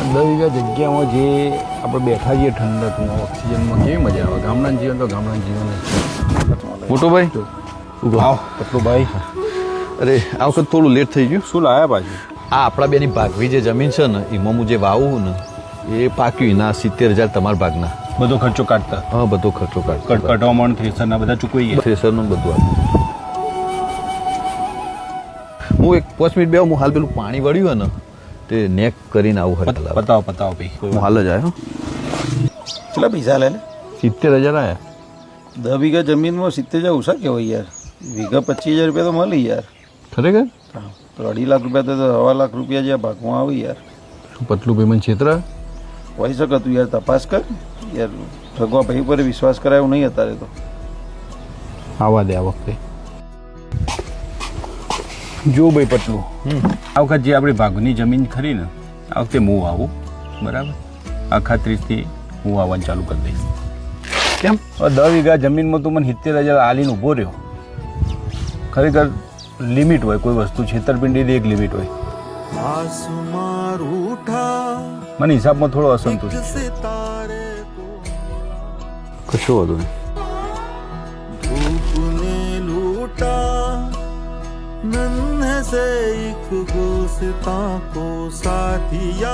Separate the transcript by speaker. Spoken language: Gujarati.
Speaker 1: 10 વીઘા જગ્યામાં જે આપણે બેઠા છીએ ઠંડકમાં ઓક્સિજનમાં કેવી મજા આવે. ગામડા જીવન તો ગામડા જીવન જ.
Speaker 2: મોટો ભાઈ
Speaker 1: આવ પટલું ભાઈ.
Speaker 2: અરે આ વખત થોડું લેટ થઈ ગયું.
Speaker 1: શું લાયા બાજુ?
Speaker 2: આ આપણા બેની ભાગવી જે જમીન છે ને એમાં હું જે વાવું ને એ પાક્યું ના 70,000 તમારા ભાગના.
Speaker 1: બધો ખર્ચો કાઢતા?
Speaker 2: હા, બધો ખર્ચો કાઢ
Speaker 1: કટવામણ થ્રેસરના બધા ચૂકવી ગયા?
Speaker 2: થ્રેસરનું બધું આપ્યું. હું એક 5 મિનિટ બે હું હાલ પેલું પાણી વળ્યું ને તે નેક કરીને આવું હરતા.
Speaker 1: પતાવો ભાઈ.
Speaker 2: હું હાલ જ આવ્યો.
Speaker 3: કેટલા પૈસા લે?
Speaker 2: 70,000 આવ્યા.
Speaker 3: 10 વીઘા જમીનમાં 70,000 ઓછા કહેવાય યાર. વીઘા 25,000 રૂપિયા તો મળે યાર.
Speaker 2: ખરેખર?
Speaker 3: તો 2.5 લાખ રૂપિયા તો 1.5 લાખ રૂપિયા જે ભાગમાં આવે યાર.
Speaker 2: શું પતલું પેમેન્ટ છેતરા
Speaker 3: હોઈ શકે તું યાર તપાસ કર યાર. ઠગવા ભાઈ પર વિશ્વાસ કરાયો નહીં અત્યારે તો.
Speaker 1: આવા દે આ વખતે. જો ભાઈ પટલું, આ વખત જે આપણી ભાગની જમીન ખરી ને આ વખતે હું આવું બરાબર. આ ખાતરીથી હું આવવાનું ચાલુ કરી દઈશ.
Speaker 2: કેમ?
Speaker 1: 10 વીઘા જમીનમાં તું મને 70,000 આલીને ઊભો રહ્યો. ખરેખર લિમિટ હોય કોઈ વસ્તુ, છેતરપિંડીની એક લિમિટ હોય. મને હિસાબમાં થોડો અસંતોષ છે.
Speaker 2: કશો વાંધો નહીં.
Speaker 4: नन्हे से एक गोस्ता को साथिया